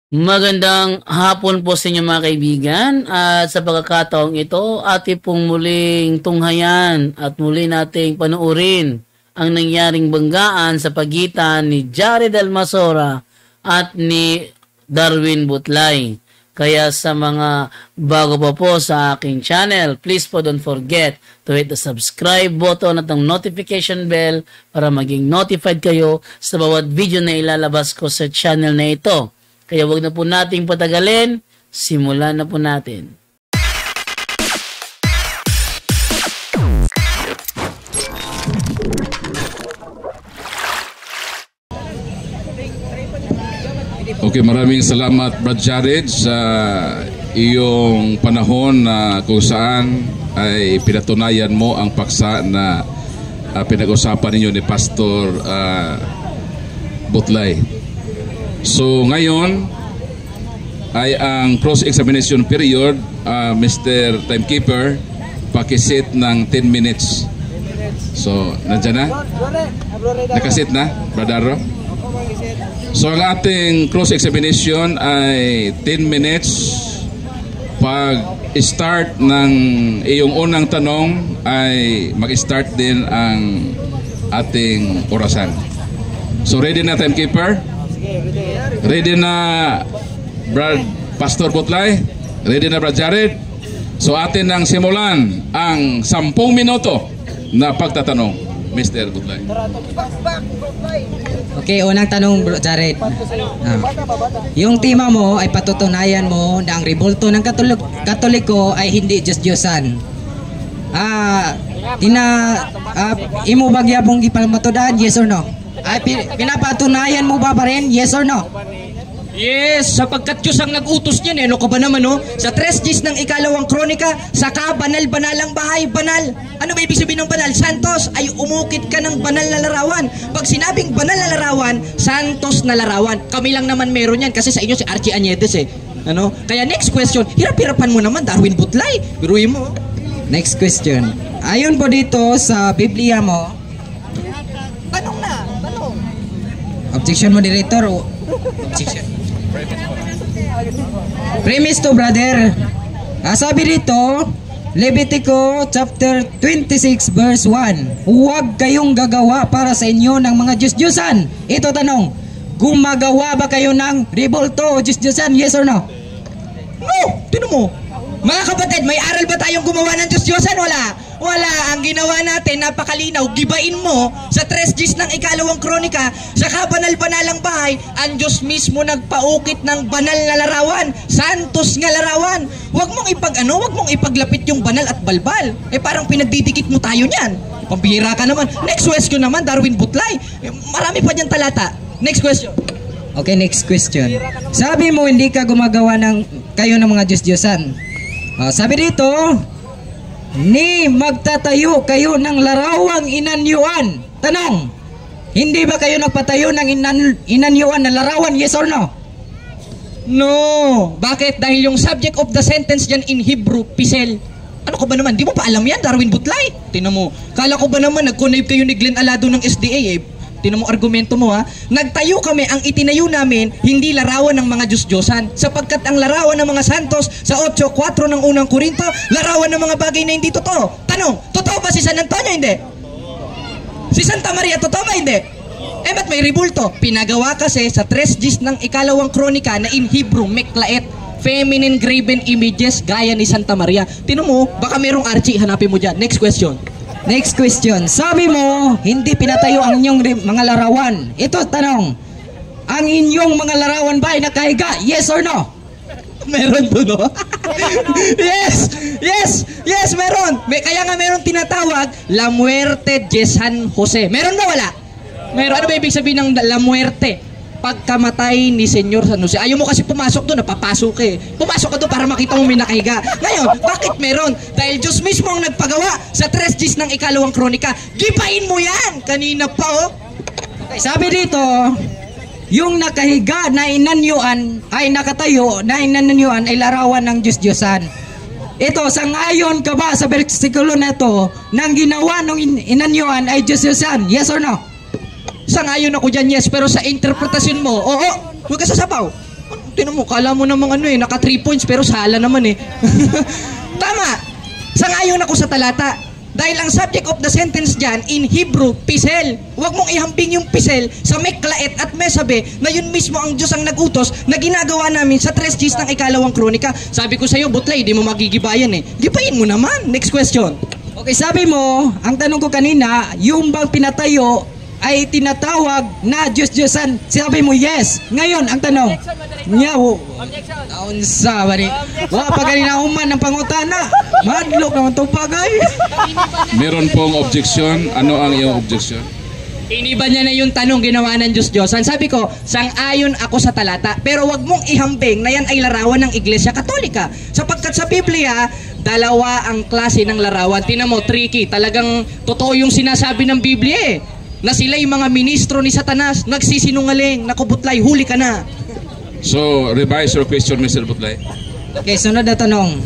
Magandang hapon po sa inyo mga kaibigan at sa pagkakataong ito ating pong muling tunghayan at muli nating panuorin ang nangyaring banggaan sa pagitan ni Jared Almasora at ni Darwin Butlay. Kaya sa mga bago pa po sa aking channel, please po don't forget to hit the subscribe button at ang notification bell para maging notified kayo sa bawat video na ilalabas ko sa channel na ito. Kaya wag na po nating patagalin, simulan na po natin. Okay, maraming salamat Brad Jared sa iyong panahon na kung saan ay pinatunayan mo ang paksa na pinag-usapan ninyo ni Pastor Butlay. So ngayon ay ang cross-examination period. Mr. Timekeeper, pakisit ng 10 minutes. So, nandiyan na? Nakasit na, Bradaro? So ang ating cross-examination ay 10 minutes. Pag-start ng iyong unang tanong ay mag-start din ang ating orasan. So ready na, Timekeeper? Ready na Brad Pastor Butlay? Ready na Brad Jared? So atin nang simulan ang 10 minuto na pagtatanong, Mr. Butlay. Okay, unang tanong Bro Jared. Yung tema mo ay patutunayan mo na ang rebulto ng Katoliko ay hindi Diyos-Diyosan. Imo bagya pong ipamatudan, yes or no? Ay, pinapatunayan mo ba rin? Yes or no? Yes, sapagkat Diyos ang nag-utos niyan. Ano ka ba naman, no? Sa 3 Gs ng ikalawang kronika, saka banal-banalang bahay, banal. Ano ba ibig sabihin ng banal? Santos ay umukit ka ng banal na larawan. Pag sinabing banal na larawan, santos na larawan. Kami lang naman meron yan kasi sa inyo si Archie Añedes eh. Ano? Kaya next question, hirap-hirapan mo naman, Darwin Butlay. Biruin mo. Next question. Ayon po dito sa Biblia mo, Tanong na, tanong. objection moderator o objection? Premise to brother. Sabi dito, Levitico chapter 26 verse 1. Huwag kayong gagawa para sa inyo ng mga Diyos-Diyosan. Ito tanong, gumagawa ba kayo ng rebulto o Diyos-Diyosan? Yes or no? No! Tinan mo. Mga kapatid, may aral ba tayong gumawa ng Diyos-Diyosan? Wala. Wala. Ang ginawa natin, napakalinaw. Gibain mo sa 3 Gs ng ikalawang kronika, sa kabanal-banalang bahay, ang Diyos mismo nagpaukit ng banal na larawan. Santos nga larawan. Huwag mong huwag mong ipaglapit yung banal at balbal. Parang pinagdidikit mo tayo niyan. Pambihira ka naman. Next question naman, Darwin Butlay. Marami pa dyan talata. Next question. Okay, next question. Sabi mo hindi ka gumagawa kayo ng mga Diyos-Diyosan. Sabi dito, ni magtatayo kayo ng larawang inanyuan. Tanong, hindi ba kayo nagpatayo ng inanyuan na larawan? Yes or no? No. Bakit? Dahil yung subject of the sentence dyan in Hebrew, pisel. Ano ko ba naman? Di mo pa alam yan, Darwin Butlay? Tinan mo. Kala ko ba naman nag-connive kayo ni Glenn Alado ng SDA eh? Tinan mo argumento mo ha. Nagtayo kami, ang itinayo namin, hindi larawan ng mga Diyos-Diyosan. Sapagkat ang larawan ng mga santos sa 8:4 ng unang Korinto, larawan ng mga bagay na hindi totoo. Tanong, totoo ba si San Antonio? Hindi. Si Santa Maria, totoo ba? Hindi. Ba't may rebulto? Pinagawa kasi sa 3 Gs ng ikalawang kronika na in Hebrew, meklaet, feminine graven images gaya ni Santa Maria. Tinan mo, baka merong Archie, hanapin mo dyan. Next question. Next question. Sabi mo, hindi pinatayo ang inyong mga larawan. Ito tanong, ang inyong mga larawan ba ay nakahiga? Yes or no? Meron to, no? Yes! Yes! Yes, meron! Kaya nga meron tinatawag, La Muerte de San Jose. Meron ba wala? Meron. Ano ba ibig sabihin ng La Muerte? Pagkamatay ni Senyor San Jose. Ayaw mo kasi pumasok doon, napapasok eh. Pumasok ka doon para makita mo may nakahiga. Ngayon, bakit meron? Dahil Diyos mismo ang nagpagawa sa 3 Gs ng ikalawang kronika. Gipain mo yan! Kanina pa, oh. Okay, sabi dito, yung nakahiga na inanyuan ay nakatayo na inanyuan ay larawan ng Diyos-Diyosan. Ito, sangayon ka ba sa versikulo na ito nang ginawa ng inanyuan ay Diyos-Diyosan? Yes or no? Sangayon ako dyan, yes. Pero sa interpretasyon mo, oo, huwag ka sasapaw. Tinan mo, kala mo namang naka 3 points pero sala naman eh. Tama. Sangayon ako sa talata. Dahil ang subject of the sentence dyan, in Hebrew, pisel. Huwag mong ihambing yung pisel sa Meklaet at Mesabe na yun mismo ang Diyos ang nagutos na ginagawa namin sa 3 Gs ng ikalawang kronika. Sabi ko sa'yo, Butlay, di mo magigibayan eh. Gibayin mo naman. Next question. Okay, sabi mo, ang tanong ko kanina, yung bang pinatayo ay tinatawag na Diyos-Diyosan? Sabi mo, yes. Ngayon, ang tanong, Unsa ba ni? Wa pa kanina human ng pangutana. Madlok naman itong bagay. Meron pong objection. Ano ang iyong objection? Iniba niya na yung tanong ginawa ng Diyos-Diyosan. Sabi ko, sang-ayon ako sa talata. Pero wag mong ihambing na yan ay larawan ng Iglesia Katolika. Sapagkat sa Biblia, dalawa ang klase ng larawan. Tingnan mo, tricky. Talagang totoo yung sinasabi ng Biblia eh. Na sila yung mga ministro ni Satanas, nagsisinungaling, nakubutlay, huli ka na. So, revise your question, Mr. Butlay. Okay, sunod na tanong.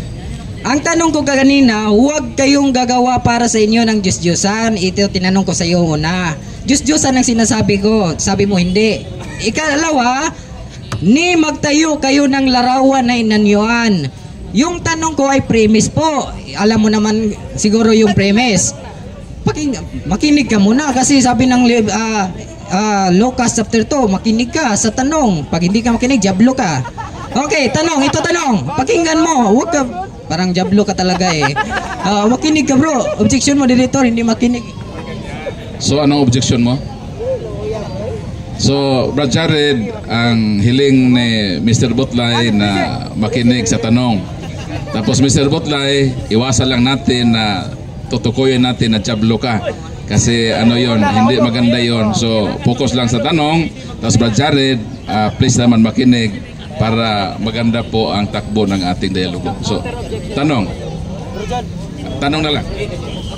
Ang tanong ko kanina, huwag kayong gagawa para sa inyo ng Diyos-Diyosan. Ito tinanong ko sa iyo una. Diyos-Diyosan ang sinasabi ko. Sabi mo hindi. Ikalawa, ni magtayo kayo ng larawan na inanyuan. Yung tanong ko ay premise po. Alam mo naman siguro yung premise. Makinig ka muna kasi sabi ng Lucas chapter 2, makinig ka sa tanong. Pag hindi ka makinig, jablo ka. Okay, tanong, ito tanong. Pakinggan mo, huwag ka, parang jablo ka talaga eh. Makinig ka bro. Objection mo, director, hindi makinig. So, anong objection mo? So, Brad Jared, ang hiling ni Mr. Butlay na makinig sa tanong. Tapos Mr. Butlay, iwasan lang natin na tutukuyin natin na jablo ka. Kasi ano yon, hindi maganda yon. So, focus lang sa tanong. Tapos Brad Jared, please naman makinig para maganda po ang takbo ng ating dialogo. So, tanong. Tanong na lang.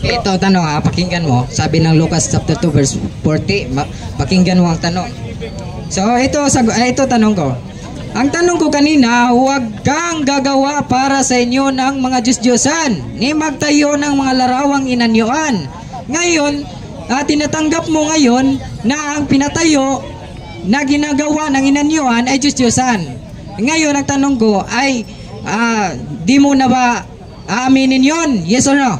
Okay, ito tanong pakinggan mo. Sabi ng Lucas chapter 2 verse 40, pakinggan mo ang tanong. So, ito tanong ko. Ang tanong ko kanina, huwag kang gagawa para sa inyo ng mga Diyos-Diyosan, ni magtayo ng mga larawang inanyuan. Ngayon, tinatanggap mo ngayon na ang pinatayo na ginagawa ng inanyuan ay Diyos-Diyosan. Ngayon, ang tanong ko ay, di mo na ba aaminin yon? Yes or no?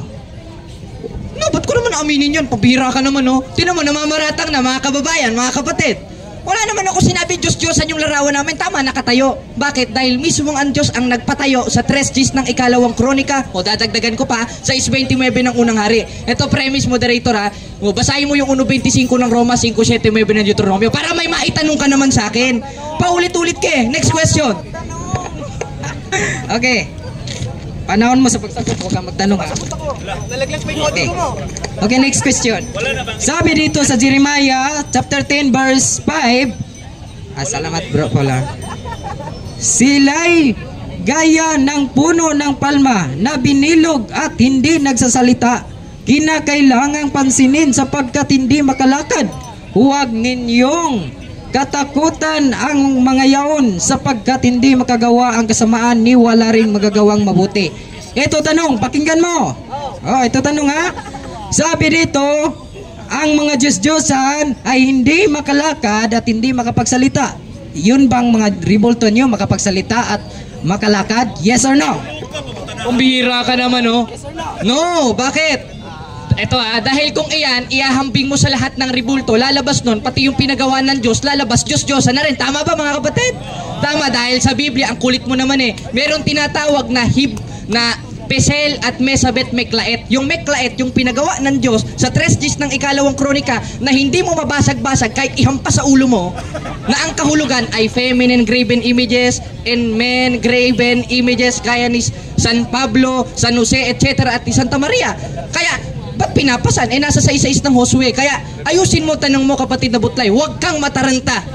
No, ba't ko naman aminin yun? Pabira ka naman, no? Tinan mo, namamaratang na mga kababayan, mga kapatid. Wala naman ako sinabi Diyos-Diyosan yung larawan namin. Tama, nakatayo. Bakit? Dahil mismong ang Diyos ang nagpatayo sa 3 Gs ng ikalawang kronika. O dadagdagan ko pa sa 29 ng unang hari. Ito premise, moderator ha. O, basahin mo yung 1.25 ng Roma, 5.7 ng Deuteronomio para may maitanong ka naman sa akin. Paulit-ulit ka eh. Next question. Okay. Panahon mo sa pagsagot, huwag kang magtanong ha. Okay. Okay, next question. Sabi dito sa Jeremiah chapter 10 verse 5. Salamat bro pala. Sila'y gaya ng puno ng palma na binilog at hindi nagsasalita. Kinakailangang pansinin sapagkat hindi makalakad. Huwag ninyong katakutan ang mga yaon sapagkat hindi makagawa ang kasamaan ni wala ring magagawang mabuti. Ito tanong, pakinggan mo. Ito tanong ha. Sabi dito, ang mga Diyos-Diyosan ay hindi makalakad at hindi makapagsalita. Yun bang mga revolto nyo makapagsalita at makalakad? Yes or no? Kumbira ka naman, no? No, bakit? Ito dahil kung iyan, iahambing mo sa lahat ng ribulto, lalabas nun, pati yung pinagawa ng Diyos, lalabas Diyos-Diyosan na rin. Tama ba mga kapatid? Tama, dahil sa Biblia, ang kulit mo naman eh. Meron tinatawag na Pesel at Mesabet Meklaet. Yung Meklaet, yung pinagawa ng Diyos sa 3 Gs ng ikalawang kronika na hindi mo mabasag-basag kahit ihampas sa ulo mo, na ang kahulugan ay feminine graven images and men graven images kaya ni San Pablo, San Jose, etc. at ni Santa Maria. Kaya, ba't pinapasan? Nasa sa isa-is ng Josue. Kaya, ayusin mo, tanong mo kapatid na Butlay, huwag kang mataranta.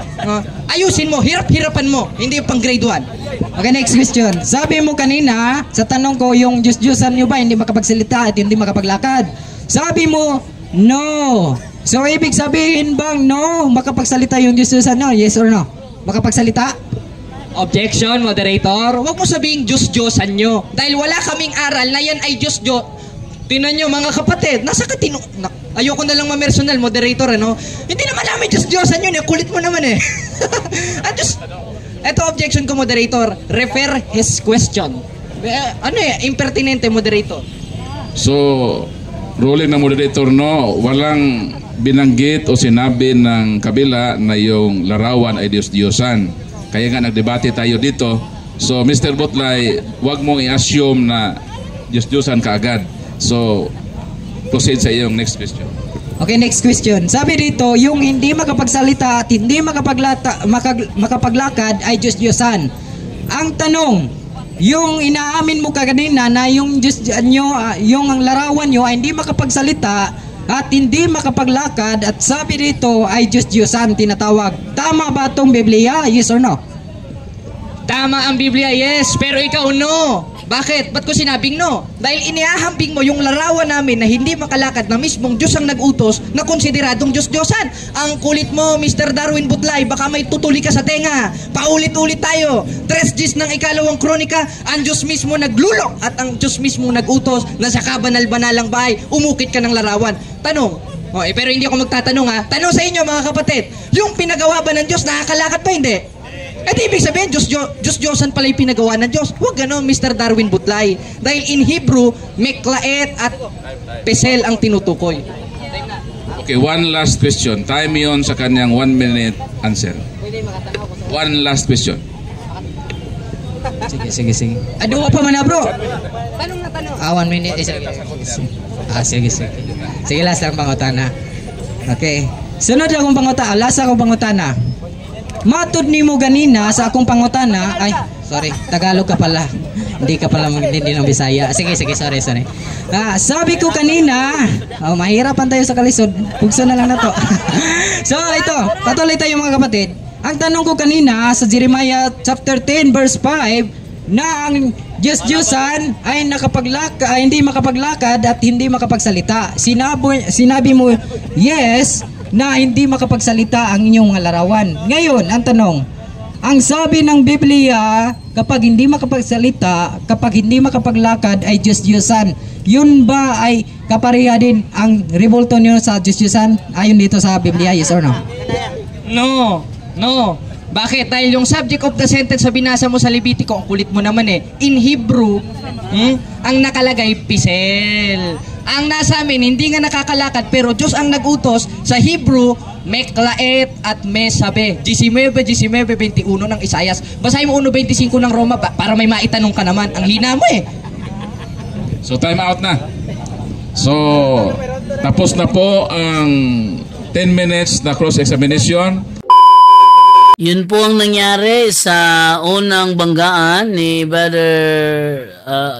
Ayusin mo, hirap-hirapan mo, hindi pang grade 1. Okay, next question. Sabi mo kanina, sa tanong ko, yung Diyos-Diyosan nyo ba hindi makapagsalita at hindi makapaglakad? Sabi mo, no. So, ibig sabihin bang no, makapagsalita yung Diyos-Diyosan nyo? Yes or no? Makapagsalita? Objection, moderator. Huwag mo sabihin Diyos-Diyosan nyo. Dahil wala kaming aral na yan ay Diyos-Diyo. Tinan nyo mga kapatid, nasa ayoko na lang ma-personal, moderator, ano? Hindi naman namin Diyos-Diyosan yun, kulit mo naman eh. At Ito objection ko, moderator. Refer his question. Ano impertinente, moderator. So, ruling ng moderator, no, walang binanggit o sinabi ng kabila na yung larawan ay Diyos-Diyosan. Kaya nga nagdebate tayo dito. So, Mr. Butlay, wag mong i-assume na Diyos-Diyosan kaagad. So, proceed sa iyong next question. Okay, next question. Sabi dito, yung hindi makapagsalita at hindi makapaglakad ay Diyos-Diyosan. Ang tanong, yung inaamin mo kanina na yung Diyos nyo, yung ang larawan nyo ay hindi makapagsalita at hindi makapaglakad at sabi dito ay Diyos-Diyosan tinatawag. Tama ba itong Biblia? Yes or no? Tama ang Biblia, yes. Pero ikaw, no. Bakit? Ba't ko sinabing no? Dahil iniahambing mo yung larawan namin na hindi makalakad na mismong Diyos ang nag-utos na konsideradong Diyos-Diyosan. Ang kulit mo, Mr. Darwin Butlay, baka may tutuli ka sa tenga. Paulit-ulit tayo. 3 Gs ng ikalawang kronika, ang Diyos mismo naglulok at ang Diyos mismo nag-utos na sa kabanal-banalang bahay, umukit ka ng larawan. Tanong, pero hindi ako magtatanong ha. Tanong sa inyo mga kapatid, yung pinagawa ba ng Diyos, nakakalakad pa hindi? Ibig sabihin, Diyos-Diyosan pala yung pinagawa ng Diyos. Huwag ganon, Mr. Darwin Butlay. Dahil in Hebrew, meklaet at pesel ang tinutukoy. Okay, one last question. Time yon sa kanyang 1 minute answer. One last question. Sige. Aduwa pa man na, bro. Tanong na tanong. 1 minute. Sige. Sige, last lang pangutana. Okay. Sunod akong pangutana. Last akong pangutana. Matod ni mo ganina sa akong pangutana. Ay, sorry. Tagalog ka pala. Hindi ka pala magintindi ng Bisaya. Sige. Sorry. Sabi ko kanina, mahirapan tayo sa kalisod. Pugso na lang na to. So, ito. Patuloy tayo mga kapatid. Ang tanong ko kanina sa Jeremiah chapter 10 verse 5 na ang Diyos-Diyosan ay hindi makapaglakad at hindi makapagsalita. Sinabi mo, yes, na hindi makapagsalita ang inyong mga larawan. Ngayon, ang tanong, ang sabi ng Biblia, kapag hindi makapagsalita, kapag hindi makapaglakad ay Diyos-Diyosan. Yun ba ay kapareha din ang revolto nyo sa Diyos-Diyosan? Ayon dito sa Biblia, yes or no? No. Bakit? Dahil yung subject of the sentence sa binasa mo sa Levitico, ang kulit mo naman in Hebrew, ang nakalagay, pisel. Ang nasa amin, hindi nga nakakalakad, pero Diyos ang nagutos sa Hebrew, meklaet at mesabe. 19:21 ng Isaias. Basahin mo 1:25 ng Roma para may maitanong ka naman. Ang hina mo So time out na. So tapos na po ang 10 minutes na cross-examination. Yun po ang nangyari sa unang banggaan ni Brother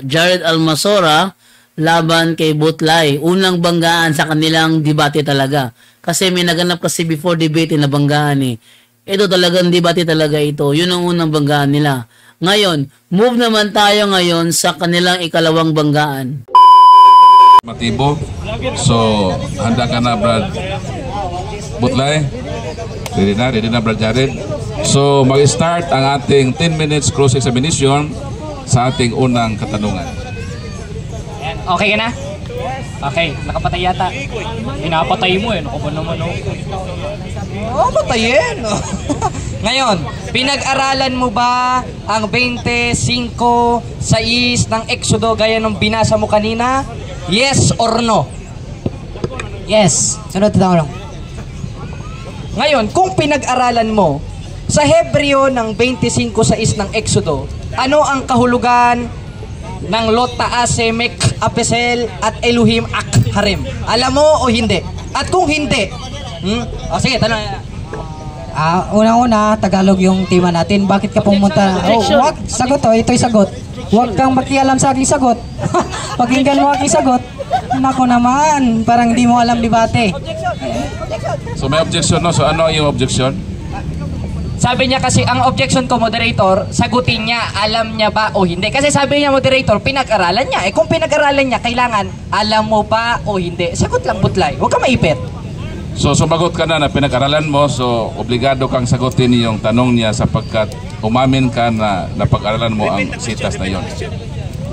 Jared Almasora laban kay Butlay. Unang banggaan sa kanilang debate talaga. Kasi may naganap kasi before debate na banggaan Ito talagang debate talaga ito. Yun ang unang banggaan nila. Ngayon, move naman tayo ngayon sa kanilang ikalawang banggaan. Matibo. So, handa ka na, Brad Butlay? Ready na, Brad Jared? So, mag-start ang ating 10 minutes cross-examination sa ating unang katanungan. Okay ka na? Okay, nakapatay yata. Pinapatay mo Ano ba naman patayin. Ngayon, pinag-aralan mo ba ang 25:6 ng Exodo gaya ng binasa mo kanina? Yes or no? Yes. Sunod na tanong. Ngayon, kung pinag-aralan mo sa Hebreo ng 25:6 ng Exodo, ano ang kahulugan ng Lot Taase Mek Apesel at Elohim Ak Harem? Alam mo o hindi? At kung hindi, sige, tanong. Unang-una, Tagalog yung tema natin. Bakit ka pumunta? Wag, sagot ito'y sagot. Huwag kang makialam sa aking sagot. Pakinggan mo aking sagot. Nako naman, parang hindi mo alam debate. So may objection, no? So ano yung objection? Sabi niya kasi, ang objection ko, moderator, sagutin niya, alam niya ba o hindi. Kasi sabi niya, moderator, pinag-aralan niya. Kung pinag-aralan niya, kailangan, alam mo ba o hindi. Sagot lang, Butlay. Huwag ka maipit. So sumagot ka na pinag-aralan mo, so obligado kang sagutin yung tanong niya sapagkat umamin ka na napag-aralan mo ang sitas na yon.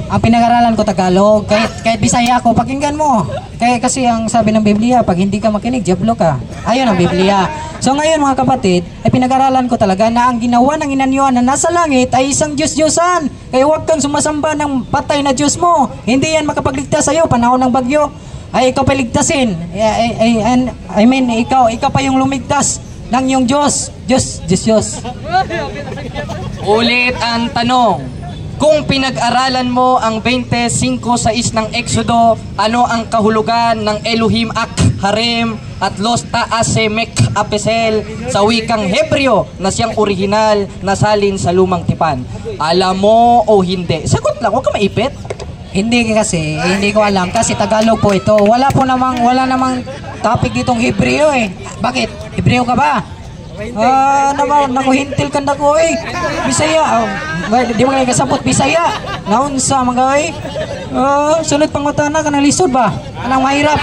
Ang pinag-aralan ko Tagalog, kahit Bisaya ako, pakinggan mo. Kasi ang sabi ng Biblia, pag hindi ka makinig, diablo ka. Ayun ang Biblia. So ngayon mga kapatid, ay pinag-aralan ko talaga na ang ginawa ng inanyuan na nasa langit ay isang Diyos-Diyosan. Kaya huwag kang sumasamba ng patay na Diyos mo. Hindi yan makapagligtas sa iyo, panahon ng bagyo. Ay ikaw paligtasin. I mean, ikaw pa yung lumigtas ng iyong Diyos. Diyos. Ulit ang tanong. Kung pinag-aralan mo ang 25:6 ng Exodo, ano ang kahulugan ng Elohim Ak Harem at Los Taasemek Apesel sa wikang Hebreo na siyang orihinal na salin sa lumang tipan? Alam mo o hindi? Sagot lang, huwag ka maipit. Hindi kasi, hindi ko alam kasi Tagalog po ito. Wala namang topic ditong Hebreo eh. Bakit? Hebreo ka ba? Nakuhintil ka na ko eh. Bisaya. Di mo nga kasabot Bisaya. Naon sa mga eh. Sunod pang matana ka ng lisod ba? Anong mahirap?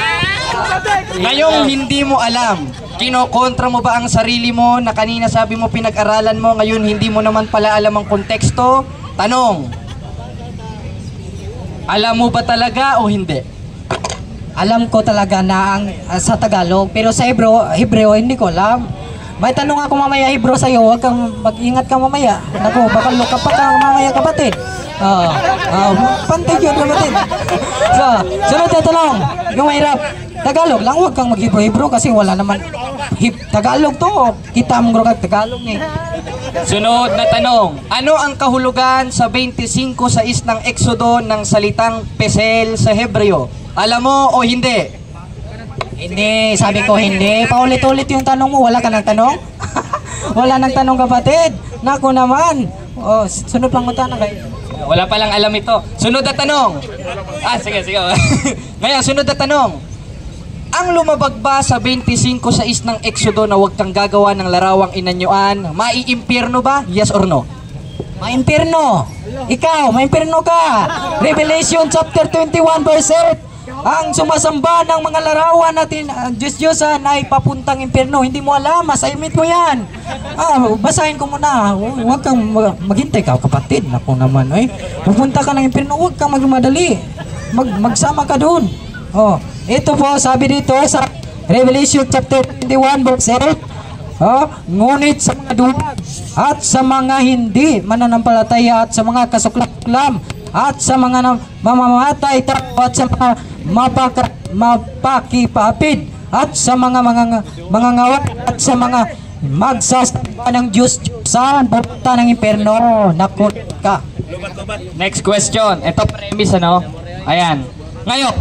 Ngayong hindi mo alam, kinokontra mo ba ang sarili mo na kanina sabi mo pinag-aralan mo, ngayon hindi mo naman pala alam ang konteksto? Tanong, alam mo ba talaga o hindi? Alam ko talaga na ang sa Tagalog, pero sa Hebreo hindi ko alam. May tanong ako mamaya Hebreo sa'yo, huwag kang mag-ingat ka mamaya. Naku, baka luka pa ka mamaya kapatid. Pantay yun kapatid. So, sunod na tanong, yung mahirap. Tagalog lang, huwag kang mag-Hebreo kasi wala naman. Tagalog to, kita mong grogag Tagalog eh. Sunod na tanong, ano ang kahulugan sa 25:6 ng Exodo ng salitang Pesel sa Hebreo? Alam mo o hindi? Hindi, sabi ko hindi. Paulit-ulit yung tanong mo, wala ka ng tanong? Wala ng tanong kapatid. Naku naman. Sunod pang tanong kayo. Wala palang alam ito. Sunod na tanong. Sige. Ngayon, sunod na tanong. Ang lumabag ba sa 25:6 ng Exodo na huwag kang gagawa ng larawang inanyuan, maiimpyerno ba? Yes or no? Maimpyerno. Ikaw, maimpyerno ka. Revelation chapter 21 verse 8. Ang sumasamba ng mga larawan natin, Diyos-Diyosan ay papuntang impyerno. Hindi mo alam, assignment mo yan. Basahin ko muna. Huwag kang maghintay ka, kapatid. Naku naman, pupunta ka ng impyerno, huwag kang magmadali. Magsama ka doon. Ito po, sabi dito sa Revelation chapter 21 verse 8. Ngunit sa mga duwag at sa mga hindi mananampalataya at sa mga kasuklam at sa mga mamamatay at sa mga mapakipapid at sa mga ngawat at sa mga magsasamba ng Diyos-Diyosan pupunta ng impyerno. Naku ka. Next question. Ito premise Ayan. Ngayon,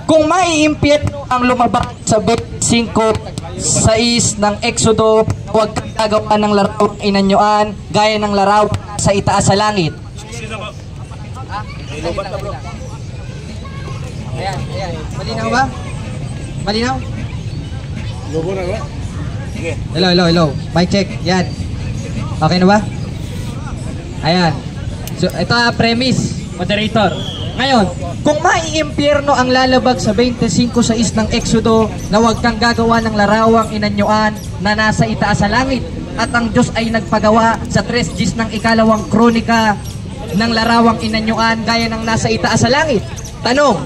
kung maiimpyerno ang lumabas sa 25:6 ng Exodo, huwag kang gagawa ng larawang inanyuan gaya ng larawan sa itaas sa langit. Ayan. Malinaw ba? Malinaw? Hello. Mic check. Yan. Okay na ba? Ayan. So, ito premise, moderator. Ngayon, kung maiimpyerno ang lalabag sa 25:6 ng Exodo na huwag kang gagawa ng larawang inanyuan na nasa itaas sa langit at ang Diyos ay nagpagawa sa 3 Gs ng ikalawang kronika ng larawang inanyuan gaya ng nasa itaas sa langit. Tanong,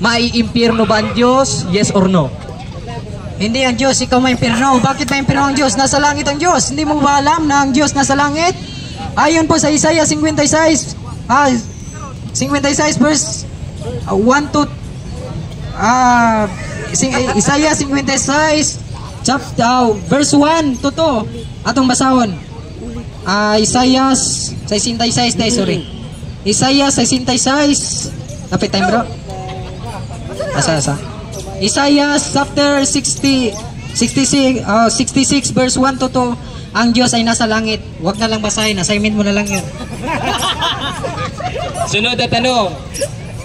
maiimpyerno ba ang Diyos? Yes or no? Hindi ang Diyos, ikaw maimpyerno. Bakit maimpyerno ang Diyos? Nasa langit ang Diyos. Hindi mo ba alam na ang Diyos nasa langit? Ayon po sa Isaiah 56 verse 1 to Isaiah 56 verse 1 to 2 atong basahon. Isaiah 66 Isaiah 66 kapit time bro. Asa Isaiah chapter 66 verse 1 to 2. Ang Diyos ay nasa langit. Huwag na lang basahin, assignment mo na lang yun. Sunod na tanong.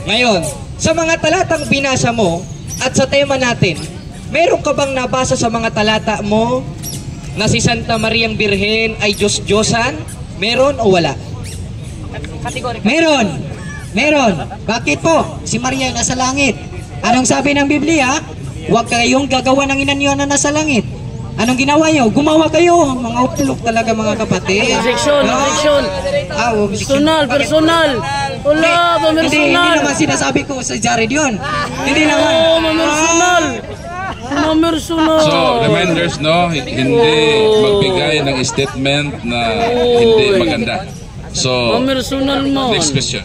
Ngayon, sa mga talatang binasa mo at sa tema natin, meron ka bang nabasa sa mga talata mo na si Santa Mariang Birhen ay Diyos-Diyosan? Meron o wala? Meron. Bakit po? Si Maria ay nasa langit. Anong sabi ng Biblia? Huwag kayong gagawa ng inanyuan na nasa langit. Anong ginawa nyo? Gumawa kayo. Mga uplok talaga mga kapatid. Objection. Personal. Wala, Hindi mamersonal. naman sinasabi ko sa Jared yun. Hindi naman. Oo, mamersonal. Mamersonal. So, reminders, no? Hindi magbigay ng statement na hindi maganda. So, Mamersonal mo. next question.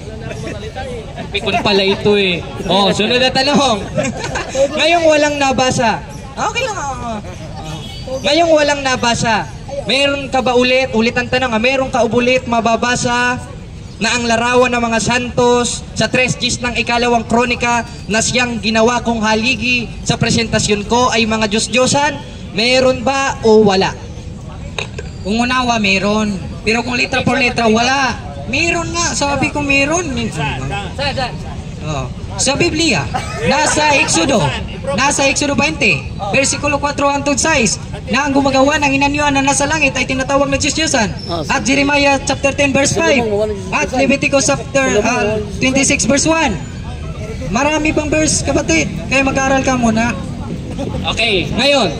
Pikon pala ito eh. Oh, sunod na tanong. Ngayong walang nabasa. Okay lang. Ngayong walang nabasa. Meron ka ba ulit ang tanong, meron ka ulit mababasa na ang larawan ng mga santos sa 3 Gs ng ikalawang kronika na siyang ginawa kong haligi sa presentasyon ko ay mga Diyos-Diyosan? Meron ba o wala? Kung unawa, meron. Pero kung letra por letra, wala. Meron nga. Sabi ko meron. Saan? Oh. Sa Biblia, nasa Exodo 20, versikulo 4 hangtod 6, na ang gumagawa ng inanyuan na nasa langit ay tinatawag na Diyos-Diyosan. At Jeremiah chapter 10 verse 5, at Leviticus chapter 26 verse 1. Marami pang verse, kapatid. Kaya mag-aaral ka muna. Okay, ngayon,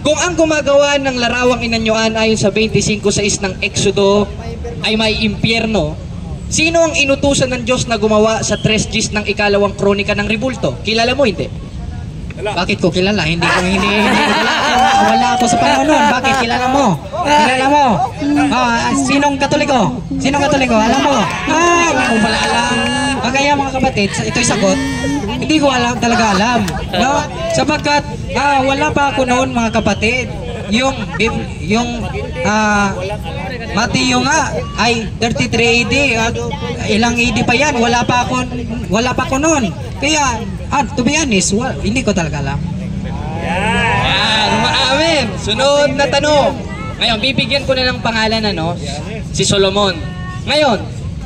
kung ang gumagawa ng larawang inanyuan ayon sa 25:6 ng Exodo ay may impyerno, sino ang inutusan ng Diyos na gumawa sa 3 Gs ng ikalawang kronika ng Ribulto? Kilala mo, hindi? Bakit ko kilala? Hindi ko kilala. Wala ako sa panahon nun. Bakit kilala mo? Kilala mo? Sinong Katoliko? Sinong Katoliko? Alam mo? Hindi ko pala alam. Kaya mga kapatid, ito'y sagot. Hindi ko talaga alam. No? Sapagkat wala pa ako noon mga kapatid. Yung Mateo nga ay 33 AD. Ilang AD pa yan? Wala pa ako noon. Kaya to be honest, hindi ko talaga alam. Amen. Sunod na tanong. Ngayon, bibigyan ko na ng pangalan, si Solomon. Ngayon,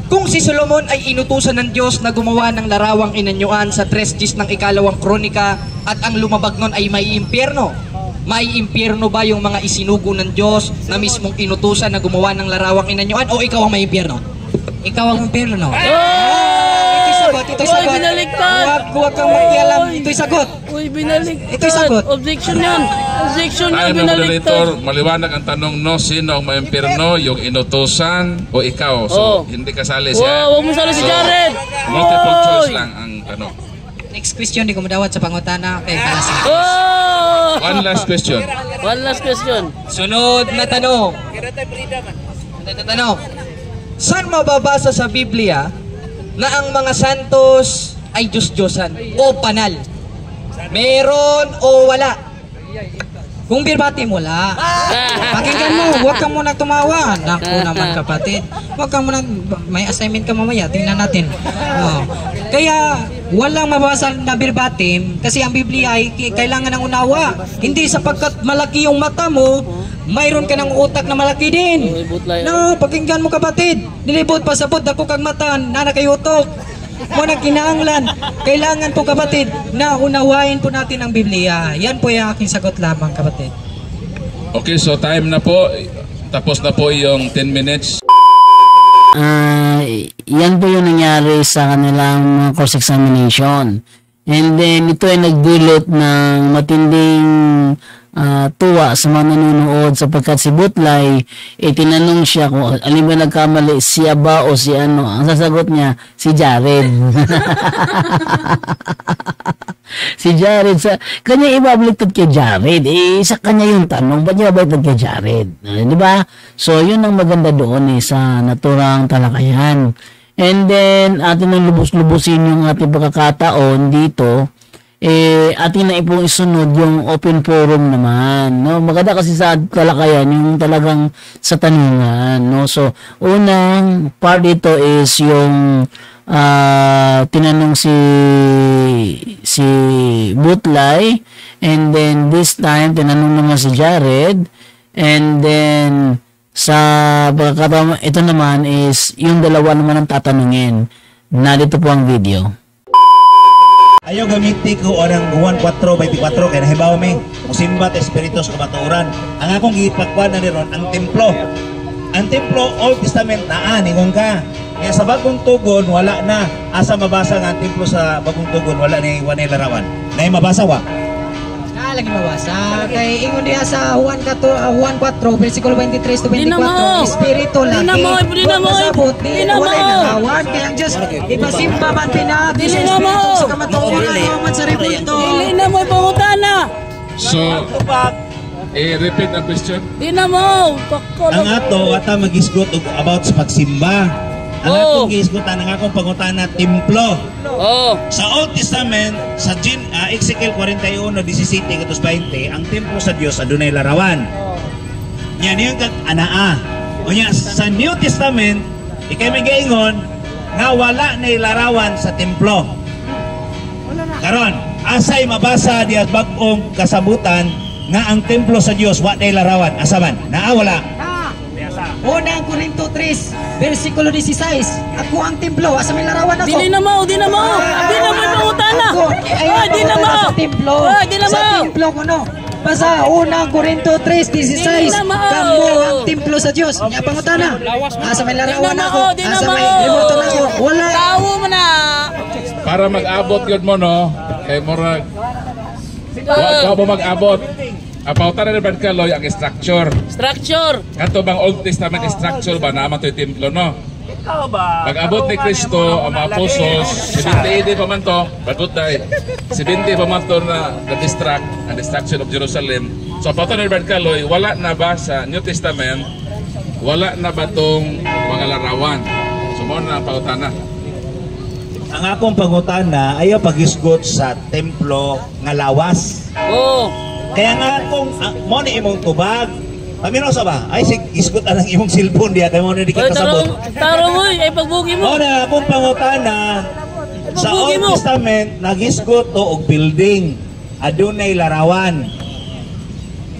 kung si Solomon ay inutusan ng Diyos na gumawa ng larawang inanyuan sa 3 Gs ng ikalawang kronika at ang lumabag nun ay may impyerno, may impyerno ba yung mga isinugo ng Diyos na mismong inutusan na gumawa ng larawang inanyuan, o ikaw ang may impyerno? Ikaw ang impyerno. Ito'y Uy, sagot. binaliktad. Huwag kang makialam. Ito'y sagot. Uy, binaliktad. Ito'y sagot. Objection yan. Objection yan, Tayo ng binaliktad. moderator, maliwanag ang tanong, no? Sino ang maimpirno? Yung inutusan o ikaw? So, hindi kasali siya. Wow, huwag mo sali si Jared. Multiple choice Oy. lang ang tanong. Next question, di ko madawat sa pangutana. Okay, kalas. Oh! One last question. One last question. Sunod na tanong. Saan mababasa sa Biblia na ang mga santos ay Diyos-Diyosan o panal? Meron o wala? Kung birbatim, wala. Pakinggan mo, huwag kang muna tumawa. Naku naman kapatid. Huwag kang muna, may assignment ka mamaya, tingnan natin. Kaya, walang mabasa na birbatim kasi ang Biblia ay kailangan ng unawa. Hindi sapagkat malaki yung mata mo, mayroon ka ng utak na malaki din. No, pakinggan mo kapatid. Nilibot pa sabot, dako kag mata, nana kay utok. Muna kinahanglan. Kailangan po kapatid na unawain po natin ang Biblia. Yan po yung aking sagot lamang kapatid. Okay, so time na po. Tapos na po yung 10 minutes. Yan po yung nangyari sa kanilang course examination. And then, ito ay nagdulot ng matinding tuwa sa mga nanonood sapagkat si Butlay, tinanong siya kung alin ba nagkamali, siya ba o si ano. Ang sasagot niya, si Jared. Si Jared, kanya ibabaliktad kay Jared. Sa kanya yung tanong, ba't niya babaliktad kay Jared? Di ba? So, yun ang maganda doon sa naturang talakayan. And then, atin ang lubos-lubusin yung ating pagkakataon dito. Atin na ipong isunod yung open forum naman, no? Maganda kasi sa talakayan yung talagang sa tanungan, no? So, unang part dito is yung tinanong si Butlay, and then this time tinanong naman si Jared, and then sa pagkakataon ito naman is yung dalawa naman ang tatanungin. Narito po ang video. Ayaw gamiti ko orang Juan 4:24 kaya nahibaw mi kung simbat espiritus kumaturan. Ang akong gipakwan na niron ang templo. Ang templo Old Testament naa ningon ka. Kaya sa bagong tugon wala na asa mabasa nga ang templo sa bagong tugon wala ni larawan. Nay mabasa wa? lagi mabasa. Kay ingon diha sa Juan 4, versikulo 23 to 24, Espiritu lagi. Di na mo. Masabot, walay nangawan. Kaya ang Diyos, ipasimba man pinati sa Espiritu sa kamatuoran man sa ributo. Dili na mo pangutana. So, repeat ang question. Di na mo. Ang ato ata magisgot about sa pagsimba. Ang atong gisgotan ang akong pangutana templo. Sa Old Testament sa Ezekiel 41:17 katos 20 ang templo sa Dios adunay larawan. Yan yung anaa. Unya sa New Testament ikay may gaingon nga wala na larawan sa templo. Karon asay mabasa diya bag-ong kasabutan nga ang templo sa Dios wa na larawan. Asa man? Naa wala? Unang Korinto 3, versikulo 16. Ako ang templo, asa may larawan ako. Di na mo. Di na mo pangutana. Di na mo. Sa templo. Di na mo. Sa templo ko no. Basta unang Korinto 3:16. Kamo ang templo sa Dios. Nya pangutana. Asa may larawan ako. Asa may libuto ako. Wala. Tawo mo na. Para mag-abot yun mo, no? Kay Murag. Wa mo mag-abot. Apautan na naman kaloy ang structure. Kato bang Old Testament structure ba naman ito yung templo, no? Pag-abot ni Kristo, ang mga apostles, 70 pa man to, batutay, 70 pa man to na na-distract, ang destruction of Jerusalem. So apautan na naman kaloy, wala na ba sa New Testament, wala na ba tong mga larawan? So mo na ang pautana. Ang akong pangutana ayaw pagisgot sa templo nga lawas. Kaya nga kung mo ni imong tubag, paminaw sa ba? Ay sig isgot ang imong cellphone diya kay mo na di ka kasabot. Taro mo ay pagbugi mo. Mo na akong pangutana sa Old Testament nagisgot to og building adunay larawan.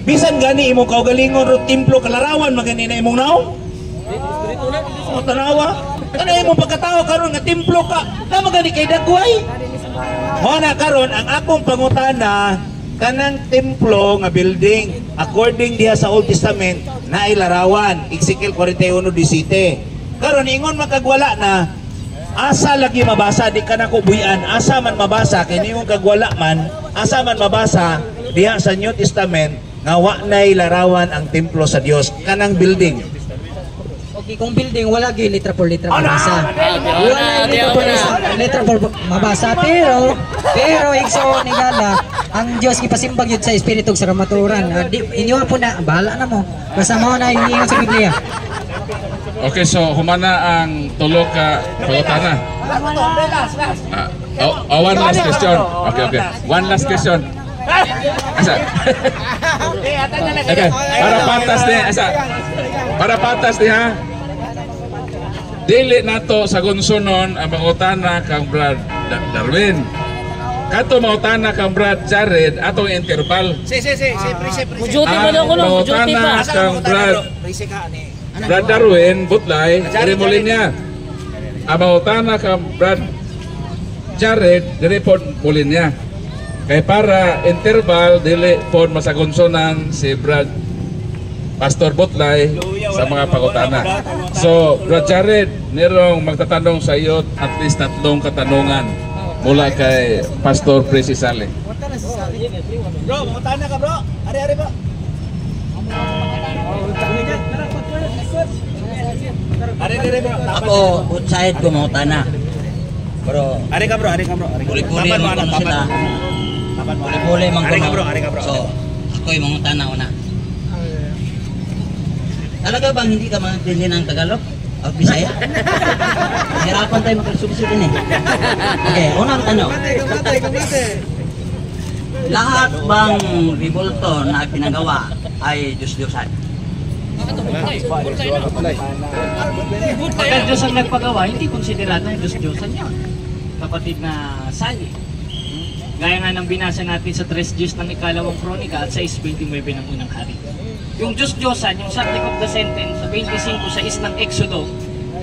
Bisan gani imong kaugalingon ro templo kalarawan magani na imong naong. O tanawa. Ano imong pagkatao karon nga templo ka? Na magani kay dagway. Mo na karon ang akong pangutana kanang templo nga building according diha sa Old Testament na ilarawan Ezekiel 41:17. Karon ingon makagwala na asa lagi mabasa di ka na kubuyan asa man mabasa kini yung kagwala man asa man mabasa diha sa New Testament nga wa nay larawan ang templo sa Dios kanang building. Okay, kung building wala gyud litra por litra mabasa. Wala litra por mabasa pero igsoon ni gala ang Dios gipasimbag yun sa espiritu sa kamatuoran. Inyo po na bahala na mo. Basta mo na iniingon sa Biblia. Okay, so humana ang tulo ka pangutana. One last question. Okay. One last question. Asa? Okay, para patas ni asa. Para patas ni ha. Dili nato sa gunsunon ang pangutana kang Brad Darwin. Kato mautana kang Brad Jared atong interval. Mujuti pa daw ko no, mujuti pa. Kang Brad Darwin butlay dire mo linya. Ang mautana kang Brad Jared dire pod mo linya. Kay para interval dili pod masagunsunan si Brad Pastor Butlay sa mga pangutana. So, Brad Jared, nirong magtatanong sa iyo at least 3 katanungan mula kay Pastor Presi Sale. Bro, mangutana ka bro. Ari bro. Ari bro. Ako, outside ko mangutana. Bro, Ari ka bro. puli-puli man ko sila. Puli-puli man ko. Ari ka bro. So, ako yung mangutana una. Talaga bang hindi ka maintindihan ng Tagalog? O Bisaya? Hirapan tayo magkasulisi din eh. Okay, unang tanong. Lahat bang ribulto na pinagawa ay Diyos-Diyosan? Pagka Diyos ang nagpagawa, hindi konsiderado yung Diyos-Diyosan yun. Kapatid na Sally. Gaya nga ng binasa natin sa 3 Diyos ng ikalawang kronika at sa 6:29 ng unang hari. Yung Diyos-Diyosan, yung subject of the sentence sa 25:6 ng Exodo,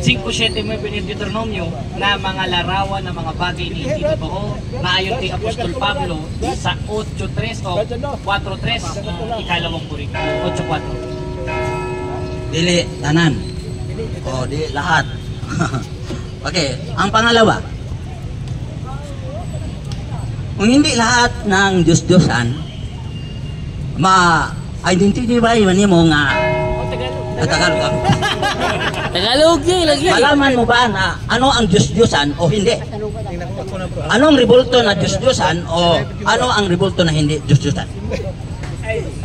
5:7 ng Deuteronomio na mga larawan ng mga bagay na hindi totoo na ayon kay Apostol Pablo sa 8:3 o 4:3 ng ikalawang kronika. 8:4. Dili, tanan. O, di lahat. Okay, ang pangalawa. Kung hindi lahat ng Diyos-Diyosan, ma-identify man nimo nga Tagalog ka. Tagalog lagi. Malaman mo ba na ano ang Diyos-Diyosan o hindi? Anong rebulto na Diyos-Diyosan o ano ang rebulto na hindi Diyos-Diyosan?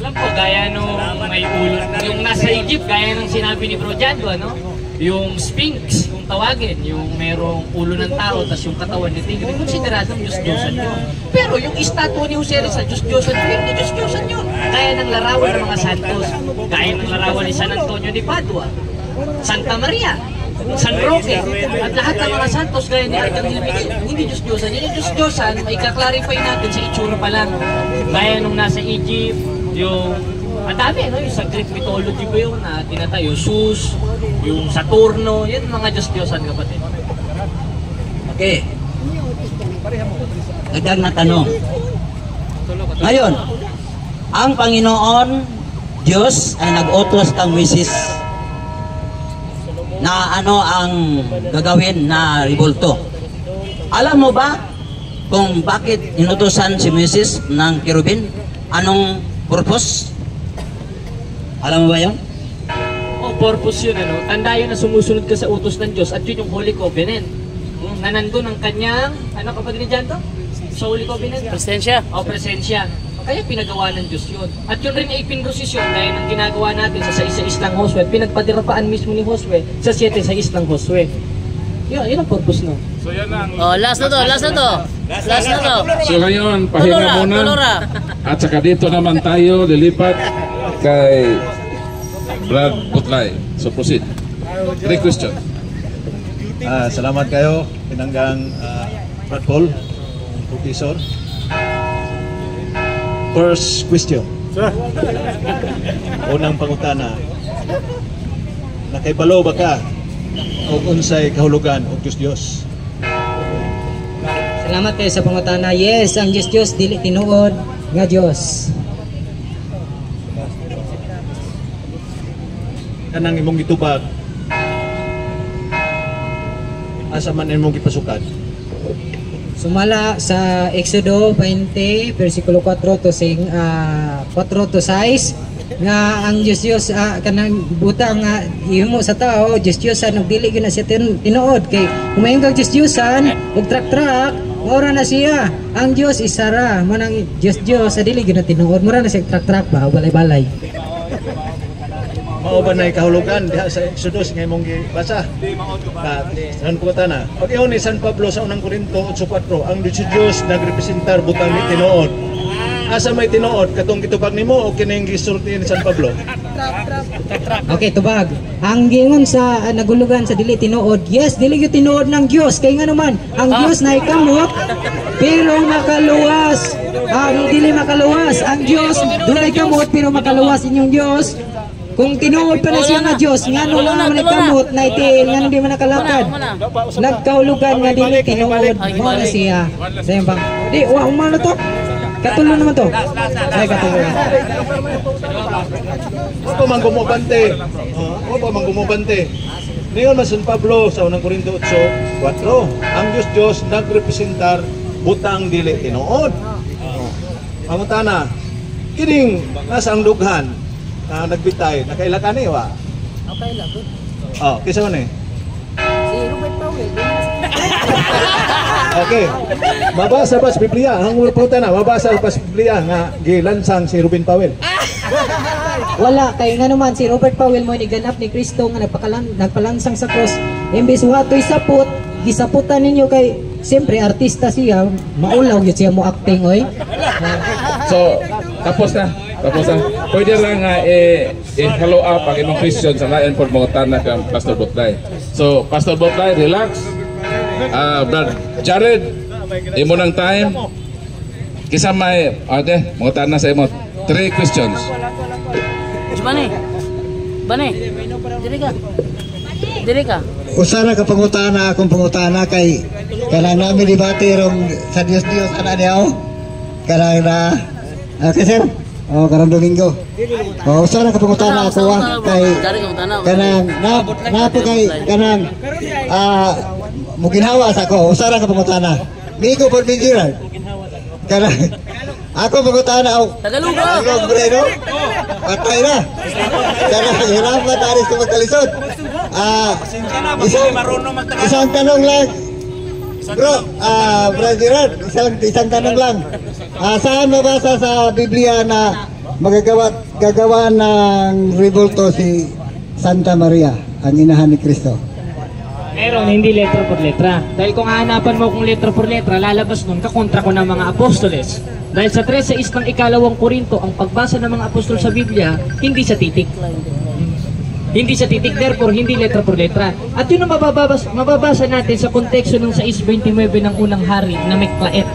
Alam ko, gaya nung may ulo, yung nasa Egypt, gaya nung sinabi ni Bro Jando, ano? Yung Sphinx, kung tawagin, yung merong ulo ng tao, tas yung katawan ni tigre, konsideradong Diyos-Diyosan yun. Pero yung estatwa ni Jose Rizal, Diyos-Diyosan yun, hindi Diyos-Diyosan yun. Gaya ng larawan ng mga santos, gaya ng larawan ni San Antonio de Padua, Santa Maria, San Roque, at lahat ng mga santos gaya ni Arcangel Miguel, hindi Diyos-Diyosan. Yung Diyos-Diyosan, maika-clarify natin sa itsura pa lang. Gaya nung nasa Egypt, yung ang dami, no? Yung sa Greek mythology ko yung na tinatayo, Zeus, yung Saturno, yan mga Diyos-Diyosan, kapatid. Okay. Dagdag na tanong. Ngayon, ang Panginoon Diyos ay nag-utos kang Moises na ano ang gagawin na ribulto. Alam mo ba kung bakit inutusan si Moises ng kerubin? Anong purpose? Alam mo ba yun? Oh, purpose yun, ano? Tanda yun na sumusunod ka sa utos ng Diyos at yun yung Holy Covenant. Na nandun ang kanyang, ano kapag ni Janto? Sa Holy Covenant? Presensya. O, presensya. Kaya pinagawa ng Diyos yun. At yun rin ay ipinrosisyon gaya ng ginagawa natin sa 6:6 ng Josue. Pinagpadirapaan mismo ni Josue sa 7:6 ng Josue. Yun ang purpose no. So yan ang Oh, last na to. So ngayon, pahinga muna. Tulora. At saka dito naman tayo lilipat kay Brad Butlay. So proceed. 3 question. Salamat kayo, pinanggang Brad Paul, Professor. First question. Unang pangutana. Nakaibalo ba ka o unsay kahulugan o Diyos-Diyos? Salamat kayo sa pangutana. Yes, ang Diyos dili tinuod nga Diyos. Kanang imong gitubag, asa man imong gipasukan? Sumala sa Exodo 20 versikulo 4 to 6 nga ang Diyos kanang butang nga ihimo sa tao Diyos-Diyosan ug dili gyud na siya tinuod kay kumayon kag Diyos-Diyosan ug trak-trak ora na siya ang Dios isa ra manang Diyos sa dili gyud na tinuod mura na siya trak-trak ba balay-balay. Mao ba nay kahulugan diha sa Exodus nga imong gibasa? San pangutana. Pag-iyon ni San Pablo sa unang Korinto 8:4, ang Diyos nagrepresentar butang ni tinuod. Asa may tinuod katong gitubag nimo o kining gisulti ni San Pablo? Okay, tubag. Ang gingon sa nagulugan sa dili tinuod, yes, dili gyud tinuod ng Dios kay nga naman ang Dios na ikamot pero makaluwas. Dili makaluwas. Ang Dios dunay kamot pero makaluwas inyong Dios. Kung tinuod pa na siya nga Diyos, nga nung naman ikamot na itiin, nga hindi man nakalakad. Nagkaulugan nga dili tinuod mo na siya. Sayo bang, di, umano to? Katulo naman to. Ay, katulo. Opo man gumubante. Opo man gumubante. Ngayon mas San Pablo sa unang Korinto 8:4, ang Diyos nagrepresentar butang dili tinuod. Pangutana, kining nasa ang dughan na nagbitay, nakailakan ni wa? Okay, lagot. Kisa man eh? Si Robert Powell. Okay. Mabasa ba sa Biblia? Ang puta na, mabasa ba sa Biblia nga gilansang si Ruben Powell? Wala, kay nga naman si Robert Powell mo niganap ni Kristo nga nagpalansang sa cross. Imbis watoy sapot, gisaputan ninyo kay siyempre artista siya, maulaw yun siya mo acting oy. So, tapos na. Pwede lang i-follow up ang imong question sa lain for mga tanak ng Pastor Butlay. So, Pastor Butlay, relax. Brad Jared, imo ng time. Kisa may, mga tanak sa imo. 3 questions. Bane, dili ka. Usara ka pangutana akong pangutana kay kanang namin debate rong sa Dios ana niya kanang na kasi karang Domingo. Usara ka pangutana ako kay kanang napo kay kanang muginhawa sa ko usara ka pangutana. Migo por mingiran. Kanang Ako pangutana ako. Tagalog ba? Tagalog bre no? Patay na. Sana hirapan tayo sa magkalisod. Isang tanong lang. Bro, Bro Gerard, isang tanong lang. Saan mabasa sa Biblia na gagawa ng rebulto si Santa Maria, ang inahan ni Kristo? Meron, hindi letra por letra. Dahil kung hahanapan mo kung letra por letra, lalabas nun kakontra ko ng mga apostoles. Dahil sa 13:6 ng ikalawang Korinto, ang pagbasa ng mga apostol sa Biblia, hindi sa titik. Hindi sa titik, therefore hindi letra por letra. At yun ang mababasa natin sa konteksto ng 6:29 ng unang hari na may klaet.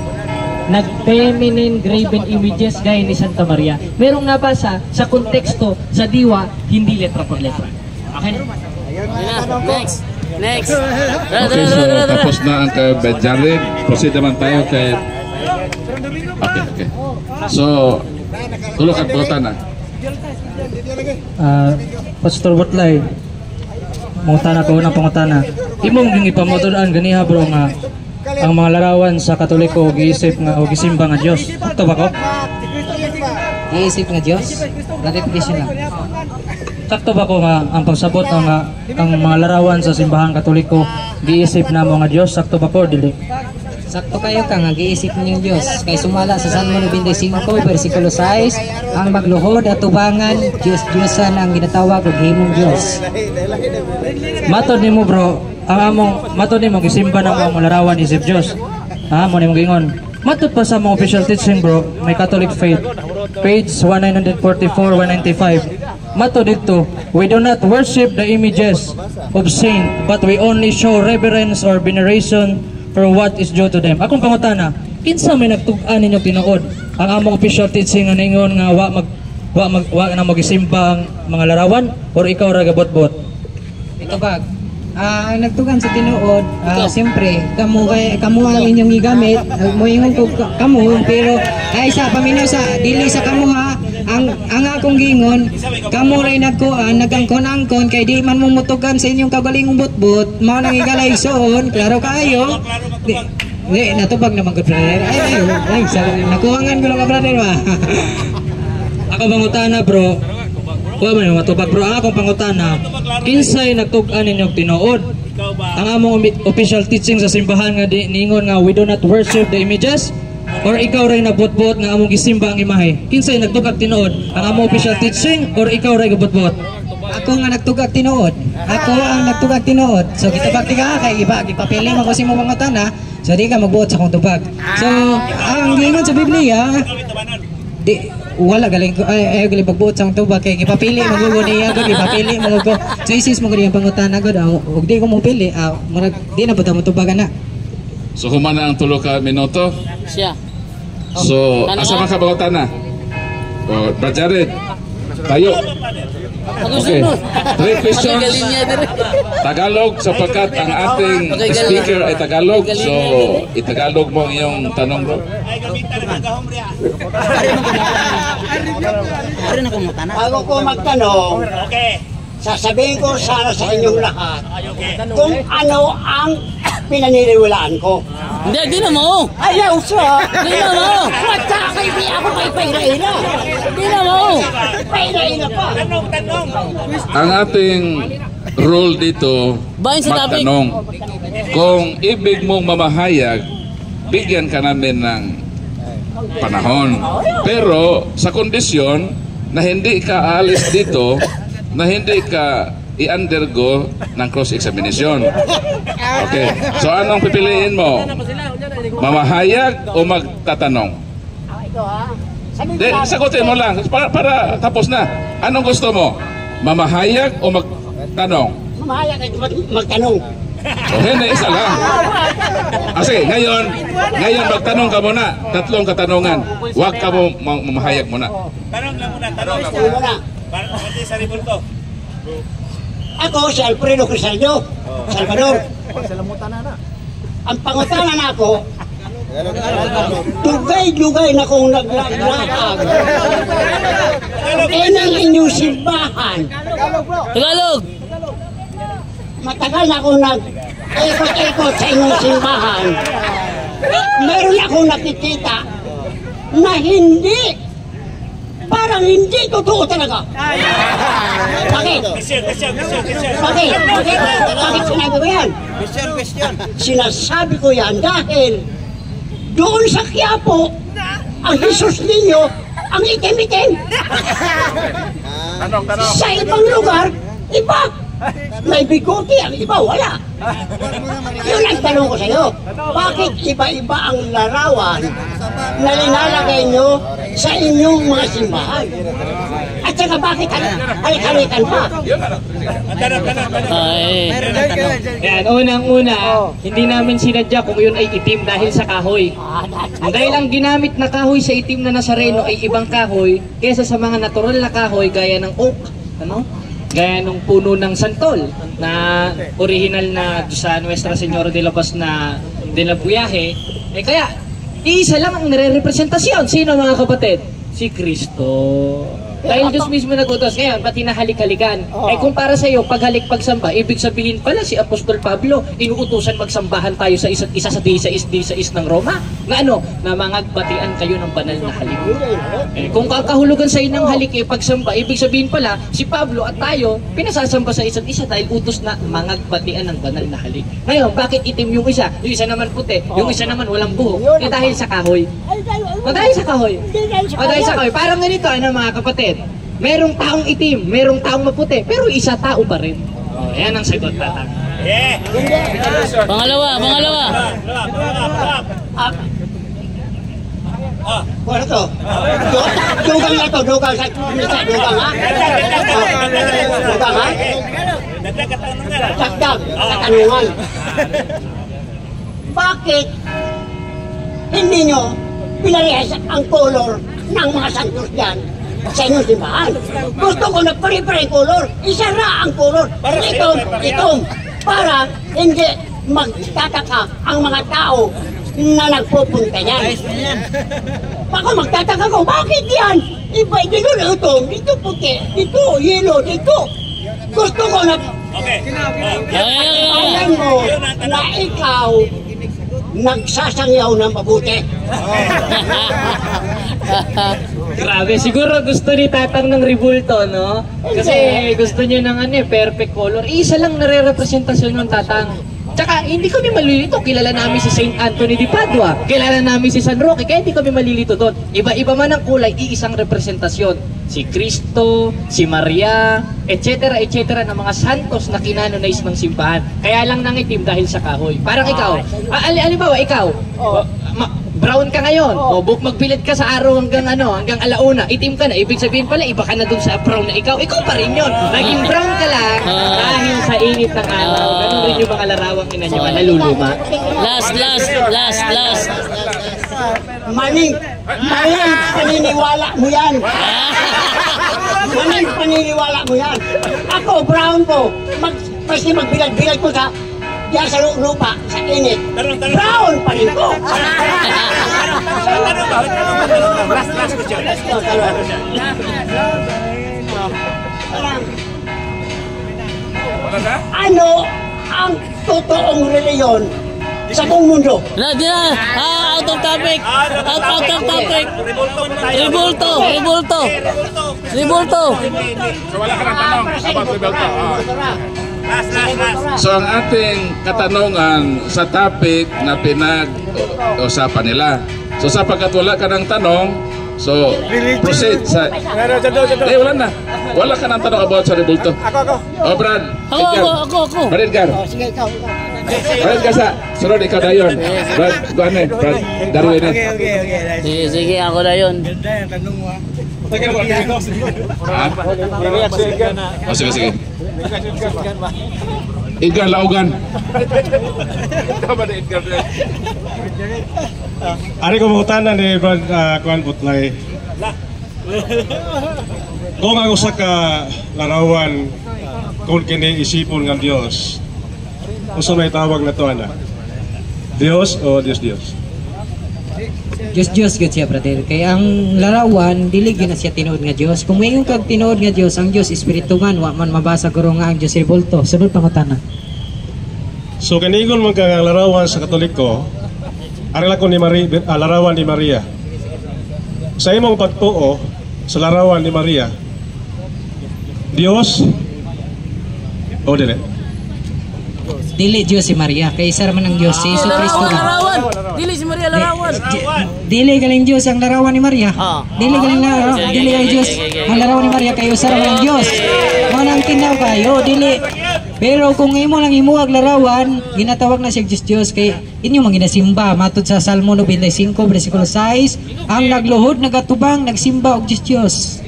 Nag-feminine graven images gaya ni Santa Maria. Merong nabasa sa konteksto sa diwa, hindi letra por letra. Okay? Next. Okay, so tapos na ang kay Jared. Proceed naman tayo kay... Okay. So, tulog at bota na. Pastor Butlay, mangutana ko unang pangutana. Imong ging ipamudon ganiha bro nga ang mga larawan sa Katoliko giisip nga o gisimba nga Dios. Ito ba ko? Iisip nga Diyos. Clarification lang. Sakto ba ko nga ang pagsabot nga ang mga larawan sa simbahan Katoliko giisip na mo nga Dios? Sakto ba ko dili? Sakto kayo ka nga giisip niyo Diyos. Kay sumala sa Salmo 95 versikulo 6, ang magluhod at tubangan Diyos-Diyosan ang ginatawag og himong Diyos. Matod nimo bro, ang among matod nimo gisimba na mo ang larawan isip Dios. Mo nimo gingon. Matod pa sa mga official teaching bro, may Catholic faith. Page 144-195. Mato dito, we do not worship the images of saint, but we only show reverence or veneration for what is due to them. Akong pangutana, kinsa may nagtug-an ninyo tinuod? Ang among official teaching nga ningon nga wa na magisimba ang mga larawan or ikaw ra gabot-bot? Ito bag. Ang nagtugan sa tinuod, siyempre, kamu ang inyong gigamit, moingon ko kamu, pero ay sa paminaw sa dili sa kamu ha, ang akong gingon, kamu ray nagangkon-angkon kay di man mo mutugan sa inyong kagalingong butbut, mao nang igalayson, klaro kayo. Di natubag naman ko brother. Ay, nakuhangan ko lang ka brother ba. Ako pangutana bro. Kuha man yung matubag bro, akong pangutana, kinsay nagtug-an ninyong tinuod? Ang among official teaching sa simbahan nga ningon nga we do not worship the images? Or ikaw ray nabot-bot nga among gisimba ang imahe? Kinsay nagtug-an tinuod? Ang among official teaching or ikaw ray gabot-bot? Ako nga nagtugag tinuod. Ako ang nagtugag tinuod. So gitabagti ka kay iba gipapili mo kasi mo pangutana, so di ka magbuot sa akong tubag. So ang gingon sa Biblia, wala galing ko ay galing pagbuot sang tubag kay gipapili magugod niya gud gipapili mo ko so isis mo gud yung pangutana gud ug di ko mo pili murag di na pud mo tubagan na. So humana ang 3 ka minuto. Siya. So asa man ka pangutana? O Brad Jared, tayo. Okay. 3 questions. Tagalog sapagkat ang ating speaker ay Tagalog. So, itagalog mo ang iyong tanong bro. Bago ko magtanong, sasabihin ko sana sa inyong lahat kung ano ang pinaniniwalaan ko. Hindi na mo. Ayaw siya. Hindi na mo. Magkakaibi ako kay Payraina. Hindi na mo. Payraina pa. Ang ating role dito, magtanong. Kung ibig mong mamahayag, bigyan ka namin ng panahon. Pero sa kondisyon na hindi ka aalis dito, na hindi ka i-undergo ng cross-examination. Okay. So anong pipiliin mo? Mamahayag o magtatanong? Sagutin mo lang para tapos na. Anong gusto mo? Mamahayag o magtanong? Mamahayag ay magtanong. So hindi, isa lang. Kasi ngayon magtanong ka muna. 3 katanungan. Huwag ka mo mamahayag muna. Tanong lang muna, tanong lang muna. Para sa rebulto. Ako si Alfredo Crisaldo, Salvador. Ang pangutana na ako, dugay-dugay na kong naglakad. Inang inyong simbahan. Tagalog. Matagal na akong nag-ikot-ikot sa inyong simbahan. Meron akong nakikita na hindi, parang hindi totoo talaga. Bakit? Bakit sinabi ko yan? Sinasabi ko yan dahil doon sa Quiapo, ang Jesus ninyo, ang itim-itim. Sa ibang lugar, iba. May bigote, ang iba wala. Yun ang tanong ko sa iyo. Bakit iba-iba ang larawan na nilalagay nyo sa inyong mga simbahan? At saka bakit halik-halikan pa? Yan, unang-una, hindi namin sinadya kung yun ay itim dahil sa kahoy. Dahil ang ginamit na kahoy sa itim na Nazareno ay ibang kahoy kaysa sa mga natural na kahoy gaya ng oak, gaya ng puno ng santol na original na sa Nuestra Señora de la Paz na de la Buyahe. Kaya isa lang ang nire-representasyon. Sino mga kapatid? Si Kristo. Dahil Diyos mismo nagutos. Ngayon, pati nahalik-halikan. Kung para sa iyo, paghalik pagsamba, ibig sabihin pala si Apostol Pablo, inuutusan magsambahan tayo sa isa't isa sa dis ng Roma. Na na mangagbatian kayo ng banal na halik. Kung kakahulugan sa inang halik pagsamba, ibig sabihin pala, si Pablo at tayo, pinasasamba sa isa't isa dahil utos na mangagbatian ng banal na halik. Ngayon, bakit itim yung isa? Yung isa naman puti, yung isa naman walang buhok. Dahil sa kahoy. Dahil sa kahoy. Dahil sa kahoy. Parang ganito, mga kapatid. Merong taong itim, merong taong maputi, pero isa tao pa rin. Yan ang sagot, Tatang. Pangalawa. Ano to? Dugang na to, dugang ha? Dugang ha? Dagdag, katanungan. Bakit hindi nyo pinarehas ang color ng mga santos dyan sa inyong simbahan? Gusto ko na pare-pare color, isa ra ang color. Itong, para hindi magtataka ang mga tao na nagpupunta yan. Baka magtataka ko, bakit yan? Iba, dito na dito puti, dito yellow, dito. Gusto ko na alam mo na ikaw nagsasangyaw ng mabuti. Grabe, siguro gusto ni Tatang ng Ribulto, no? Kasi gusto niya ng perfect color. Isa lang nare-representasyon ng Tatang. Tsaka hindi kami malilito, kilala namin si Saint Anthony de Padua, kilala namin si San Roque, kaya hindi kami malilito doon. Iba-iba man ang kulay, iisang representasyon. Si Cristo, si Maria, etc. ng mga santos na kinanonize ng simbahan. Kaya lang nangitim dahil sa kahoy. Parang ikaw, halimbawa ikaw, brown ka ngayon, magbilad ka sa araw hanggang alauna, itim ka na, ibig sabihin pala iba ka na dun sa brown na ikaw pa rin yun. Naging brown ka lang dahil sa init ng araw. Ganun rin yung mga larawang ina nyo, naluluma. Last. Maning paniniwala mo yan. Maning paniniwala mo yan. Ako, brown ko. Kasi magbilad-bilad ko sa diyan sa lupa, sa init. Brown pa rin ko. Last question. Ano ang totoong reliyon sa buong mundo? Out of topic. Ribulto. So wala ka ng tanong about Ribulto. So ang ating katanungan sa topic na pinag-usapan nila. So sapagkat wala ka ng tanong, so proceed sa... wala na. Wala ka ng tanong about sa Ribulto. Ako. Brad. Ako. Brad Edgar. Sige, ikaw. Brad Gasa. Sunod ikaw na yun. Brad, Brad Darwin. Sige, ako na yun. Sige. Edgar Laugan. Ari ko mangutanan ni Brad Kuan Butlay. Kung ang usa ka larawan kung kini isipon ng Dios, unsa may tawag na to ana? Dios o Dios? Diyos gud siya, brother. Kaya ang larawan dili gyud na siya tinuod nga Dios. Kung mayon kag tinuod nga Dios, ang Dios espiritu man wa man mabasa guro nga ang Dios Ribulto. Sunod pangutana. So kanigon man kang larawan sa Katoliko, ari lang ko ni larawan ni Maria. sa imong pagtuo sa larawan ni Maria, Dios o dili? Dili Diyos si Maria, kay isa man ang Diyos si Jesu Kristo na. Larawan. Dili si Maria larawan. Dili galing Diyos ang larawan ni Maria. Dili galing larawan, dili ay Diyos ang larawan ni Maria, kay usa man ang Diyos. Manang tinaw kayo, dili. Pero kung imo lang imuag larawan, ginatawag na siya Diyos kay inyo man ginasimba matud sa Salmo 95 bersikulo 6, ang nagluhod nagatubang nagsimba og Diyos.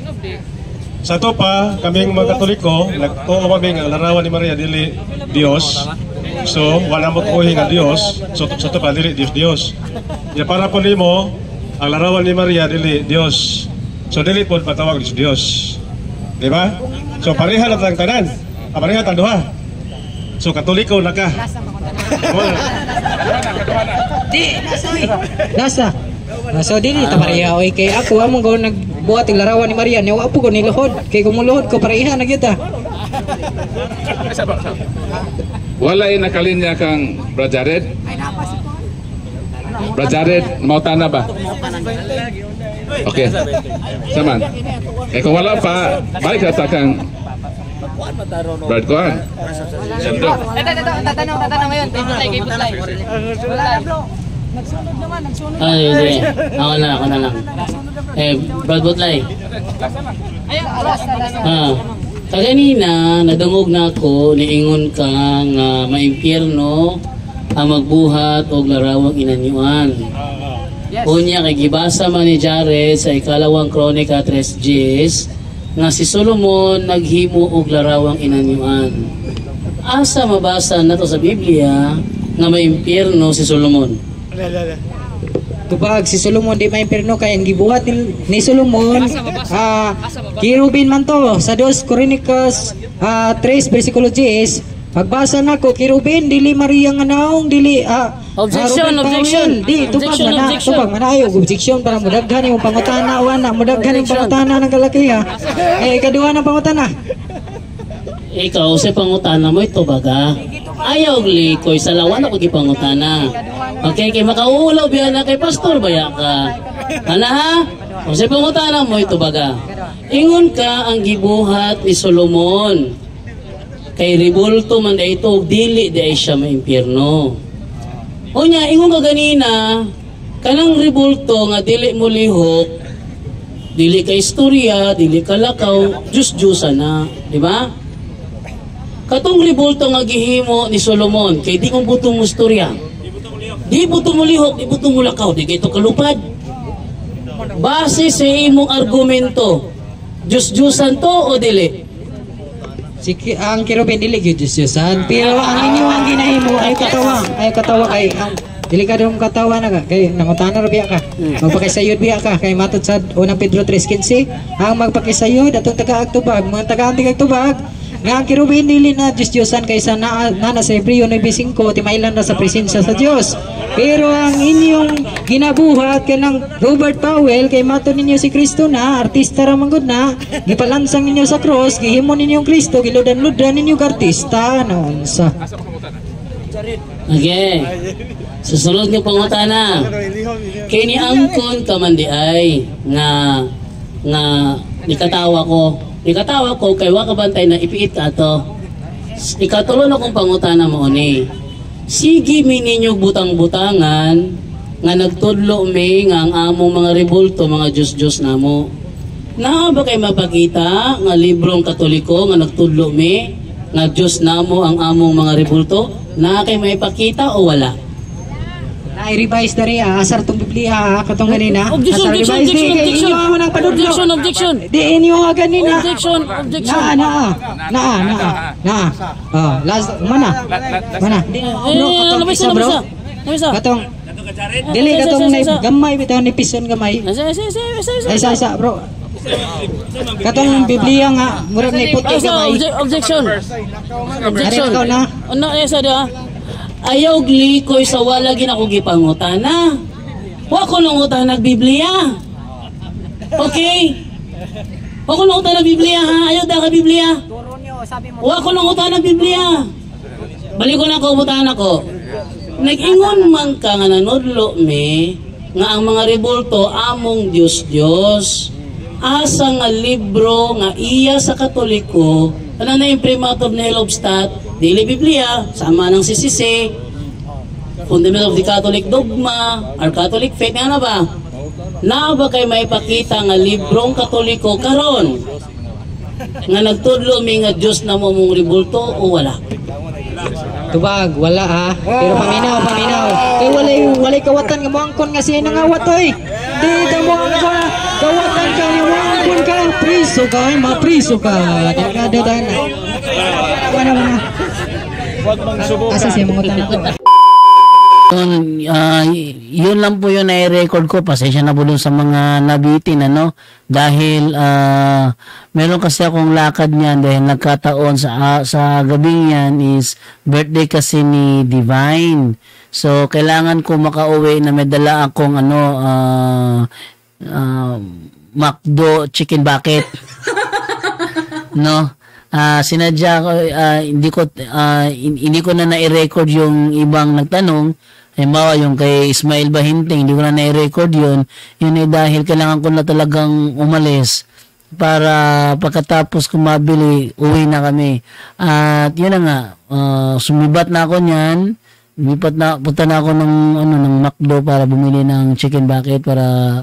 Sa to pa, kaming mga Katoliko, nagtuo kami nga larawan ni Maria dili Dios. So, wala mo tuuhin nga Dios. So, sa to pa, dili Dios. Ya para po nimo, ang larawan ni Maria dili Dios. So, dili po patawag Dios. Di ba? So, pareha lang tang tanan. Pareha tang duha. So, Katoliko na ka. Di, nasa. So dili ta pareha oy kay ako among go nagbuhat og larawan ni Maria, niwa po ko niluhod kay kung muluhod ko pareha na gyud ta. Wala nakalinya kang Brad Jared? Brad Jared, mautana ba? Okay. Saman. Kung wala pa, balik sa kang Brad Kuan. Sendo. Tatanong ngayon. Ay, hindi. Ako na lang. Brad Butlay. Kaganina, nadungog na ako, niingon ka nga maimpyerno ang magbuhat o larawang inanyuan. Unya kay gibasa man ni Jared sa ikalawang Kronika 3:10 nga si Solomon naghimo og larawang inanyuan. Asa mabasa nato sa Biblia nga maimpyerno si Solomon? Tubag si Solomon di maimpyerno kay ang gibuhat ni Solomon kirubin man to sa 2 Kronikas 3 bersikulo 10. Pagbasa nako kirubin dili Maria nga naong dili objection di tubag man ayo objection para mudaghan yung pangutana wana mudaghan yung pangutana ng kalakiha kaduha ng pangutana. Ikaw sa pangutana mo ito baga ayaw likoy sa lawan ako gipangutana. Okay, kay makaulaw biya na kay pastor baya ka. Ana ha? O sa pangutana mo ito baga. Ingon ka ang gibuhat ni Solomon. Kay ribulto man da ito dili di ay siya maimpyerno. Unya ingon ka ganina kanang ribulto nga dili mo lihok, dili ka istorya, dili ka lakaw, Diyos-Diyosa na, di ba? Katong ribulto nga gihimo ni Solomon kay di kong butong mo istorya. Di butong mo lihok, di butong mo lakaw, di kay ito kalupad. Base sa imong argumento, Diyos-Diyosan to o dili? Ang kirubin dili gyud Diyos-Diyosan, pero ang inyo ang ginahimo ay katawa kay ang delikadong katawa na ka kay nangutana ra biya ka. Magpakisayod biya ka kay matud sa 1 Pedro 3:15 ang magpakisayod atong taga-agtubag, mga taga-agtubag nga ang kirubin dili na Diyos-Diyosan kaysa na sa Hebreo 9:5 timailan na sa presensya sa Dios. Pero ang inyong ginabuhat kanang Robert Powell kay matud ninyo si Kristo na artista ra manggod na gipalansang ninyo sa cross gihimo ninyong Kristo giludan-ludan ninyo ka artista naon sa. Okay. Susunod nga pangutana. Kay ni angkon ka man di ay nga nikatawa ko kay wa ka bantay na ipiit ato. Ikatulo na kong pangutana mo ni. Sige mi ninyo butang-butangan nga nagtudlo mi nga ang among mga rebulto mga Diyos-Diyos namo. Naa ba kay mapakita nga librong Katoliko nga nagtudlo mi nga Diyos namo ang among mga rebulto? Naa kay maipakita o wala? Na-revise na rin asar tong Biblia katong ganina. Objection. Di inyo nga ganina. Objection. Last mana. Nabisa. Katong dili katong gamay bitaw ni pison gamay. Isa bro. Katong Biblia nga murag na puti gamay. Objection. Na. Ano esa dia? Ayaw glikoy sa wala ginako gipangutana. Wa ko nang utana Biblia. Okay? Wa ko nang utana Biblia ha. Ayaw da ka Biblia. Wa ko nang utana Biblia. Balik ko na ko utana ko. Nag-ingon man ka nga nanudlo me nga ang mga rebulto among Dios. Asa nga libro nga iya sa Katoliko, ano na imprimatur ni Hillobstadt, Dili Biblia, sama ng CCC, Fundamental of the Catholic Dogma, our Catholic Faith, nga na ba? Na ba kay may pakita nga librong Katoliko karon nga nagtudlo mi nga Dios na mo mong rebulto o wala? Tubag, wala ha. Pero paminaw. Kay walay kawatan nga moangkon nga siya nangawat oy. Di mo ang kawatan ka ni moangkon ka. Mapriso ka. Dadadan. Wala. Asa siya mga tanong. Yun lang po yun na i-record ko. Pasensya na po dun sa mga nabitin, ano? Dahil meron kasi akong lakad niyan dahil nagkataon sa gabing yan is birthday kasi ni Divine. So kailangan ko makauwi na may dala akong McDo chicken bucket. No? Sinadya ko, hindi ko na na-record yung ibang nagtanong. Halimbawa yung kay Ismail Bahinting, hindi ko na na-record yun. Yun ay dahil kailangan ko na talagang umalis para pagkatapos kumabili, uwi na kami. At yun na nga, sumibat na ako niyan. Punta na ako ng McDo para bumili ng chicken bucket para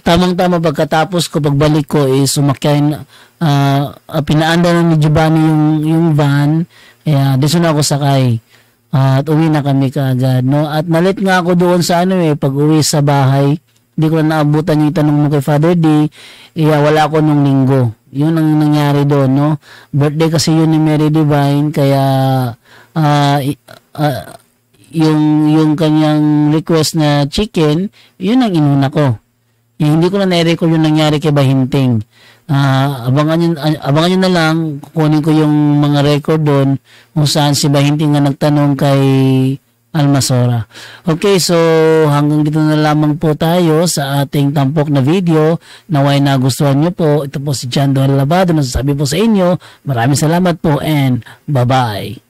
tamang-tama pagkatapos ko, pagbalik ko is umakyain, pinaanda na ni Giovanni yung van, kaya dito na ako sakay. At uwi na kami kaagad, no? At nalit nga ako doon sa pag uwi sa bahay, hindi ko na naabutan yung tanong mo kay Father D, wala ako nung linggo. Yun ang nangyari doon, no? Birthday kasi yun ni Mary Divine, kaya yung kanyang request na chicken, yun ang inuna ko. Hindi ko na na-record yung nangyari kay Bahinting. Abangan nyo na lang, kukunin ko yung mga record doon kung saan si Bahinting nga nagtanong kay Almasora. Okay, so hanggang dito na lamang po tayo sa ating tampok na video. Naway nagustuhan nyo po. Ito po si John Doyle Labado. Nasasabi po sa inyo, maraming salamat po and bye-bye.